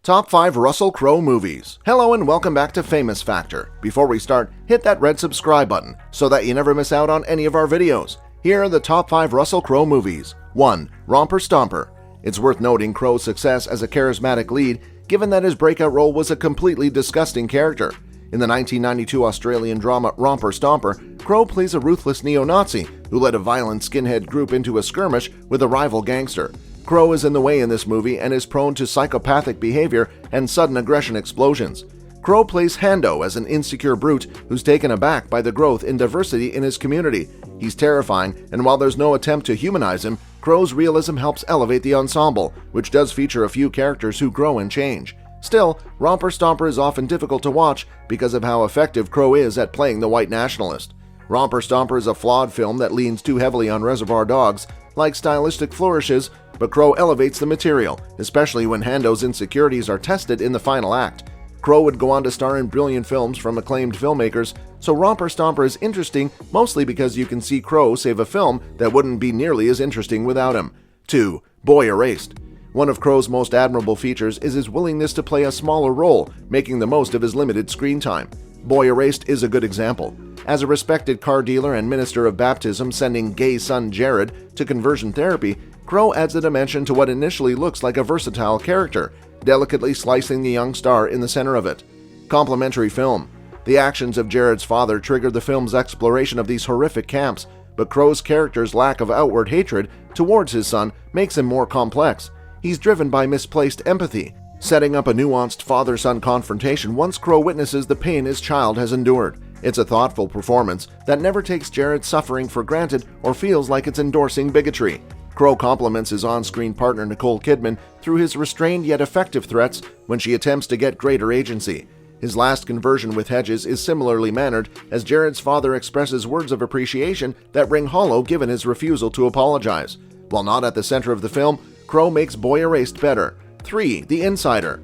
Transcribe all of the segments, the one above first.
Top 5 Russell Crowe movies. Hello and welcome back to Famous Factor. Before we start, hit that red subscribe button so that you never miss out on any of our videos. Here are the top 5 Russell Crowe movies. 1. Romper Stomper. It's worth noting Crowe's success as a charismatic lead, given that his breakout role was a completely disgusting character. In the 1992 Australian drama Romper Stomper, Crowe plays a ruthless neo-Nazi who led a violent skinhead group into a skirmish with a rival gangster. Crowe is in the way in this movie and is prone to psychopathic behavior and sudden aggression explosions. Crowe plays Hando as an insecure brute who's taken aback by the growth in diversity in his community. He's terrifying, and while there's no attempt to humanize him, Crowe's realism helps elevate the ensemble, which does feature a few characters who grow and change. Still, Romper Stomper is often difficult to watch because of how effective Crowe is at playing the white nationalist. Romper Stomper is a flawed film that leans too heavily on Reservoir Dogs, like stylistic flourishes, but Crowe elevates the material, especially when Hando's insecurities are tested in the final act. Crowe would go on to star in brilliant films from acclaimed filmmakers, so Romper Stomper is interesting mostly because you can see Crowe save a film that wouldn't be nearly as interesting without him. 2. Boy Erased. One of Crowe's most admirable features is his willingness to play a smaller role, making the most of his limited screen time. Boy Erased is a good example. As a respected car dealer and minister of baptism sending gay son Jared to conversion therapy, Crowe adds a dimension to what initially looks like a versatile character, delicately slicing the young star in the center of it. Complimentary film. The actions of Jared's father trigger the film's exploration of these horrific camps, but Crowe's character's lack of outward hatred towards his son makes him more complex. He's driven by misplaced empathy, setting up a nuanced father-son confrontation once Crowe witnesses the pain his child has endured. It's a thoughtful performance that never takes Jared's suffering for granted or feels like it's endorsing bigotry. Crowe compliments his on-screen partner Nicole Kidman through his restrained yet effective threats when she attempts to get greater agency. His last conversion with Hedges is similarly mannered as Jared's father expresses words of appreciation that ring hollow given his refusal to apologize. While not at the center of the film, Crowe makes Boy Erased better. 3. The Insider.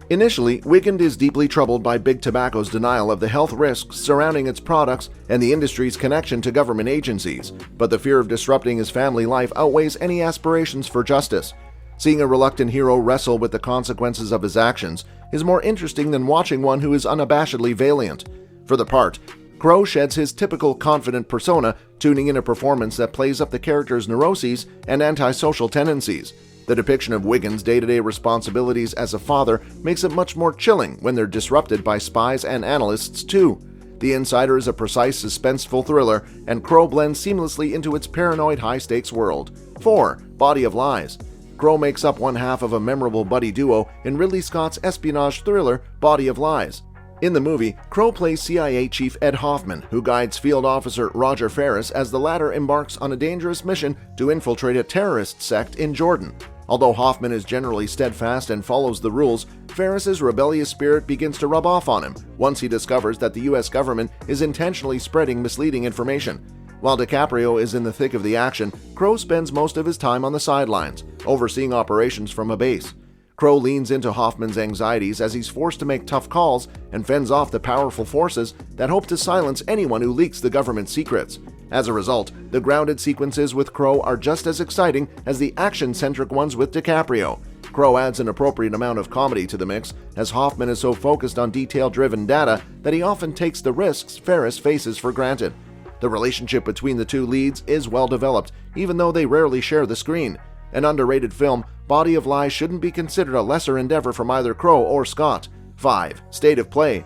Initially, Wiegand is deeply troubled by Big Tobacco's denial of the health risks surrounding its products and the industry's connection to government agencies, but the fear of disrupting his family life outweighs any aspirations for justice. Seeing a reluctant hero wrestle with the consequences of his actions is more interesting than watching one who is unabashedly valiant. For the part, Crowe sheds his typical confident persona, tuning in a performance that plays up the character's neuroses and antisocial tendencies. The depiction of Wiegand's day-to-day responsibilities as a father makes it much more chilling when they're disrupted by spies and analysts too. The Insider is a precise, suspenseful thriller, and Crowe blends seamlessly into its paranoid, high-stakes world. 4. Body of Lies. Crowe makes up one half of a memorable buddy duo in Ridley Scott's espionage thriller Body of Lies. In the movie, Crowe plays CIA Chief Ed Hoffman, who guides Field Officer Roger Ferris as the latter embarks on a dangerous mission to infiltrate a terrorist sect in Jordan. Although Hoffman is generally steadfast and follows the rules, Ferris's rebellious spirit begins to rub off on him once he discovers that the US government is intentionally spreading misleading information. While DiCaprio is in the thick of the action, Crowe spends most of his time on the sidelines, overseeing operations from a base. Crowe leans into Hoffman's anxieties as he's forced to make tough calls and fends off the powerful forces that hope to silence anyone who leaks the government's secrets. As a result, the grounded sequences with Crowe are just as exciting as the action-centric ones with DiCaprio. Crowe adds an appropriate amount of comedy to the mix, as Hoffman is so focused on detail-driven data that he often takes the risks Ferris faces for granted. The relationship between the two leads is well developed, even though they rarely share the screen. An underrated film, Body of Lies shouldn't be considered a lesser endeavor from either Crowe or Scott. 5. State of Play.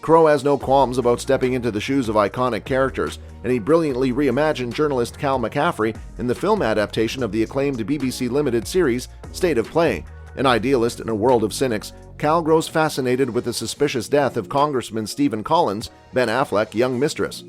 Crowe has no qualms about stepping into the shoes of iconic characters, and he brilliantly reimagined journalist Cal McCaffrey in the film adaptation of the acclaimed BBC limited series State of Play. An idealist in a world of cynics, Cal grows fascinated with the suspicious death of Congressman Stephen Collins, Ben Affleck's young mistress.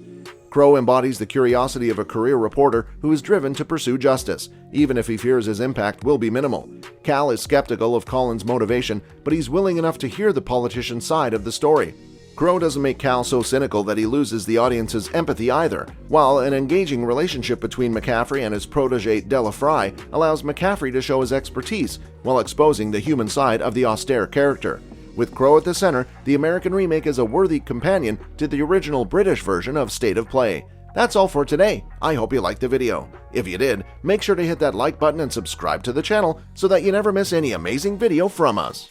Crowe embodies the curiosity of a career reporter who is driven to pursue justice, even if he fears his impact will be minimal. Cal is skeptical of Collins' motivation, but he's willing enough to hear the politician's side of the story. Crowe doesn't make Cal so cynical that he loses the audience's empathy either, while an engaging relationship between McCaffrey and his protege Della Fry allows McCaffrey to show his expertise while exposing the human side of the austere character. With Crowe at the center, the American remake is a worthy companion to the original British version of State of Play. That's all for today. I hope you liked the video. If you did, make sure to hit that like button and subscribe to the channel so that you never miss any amazing video from us.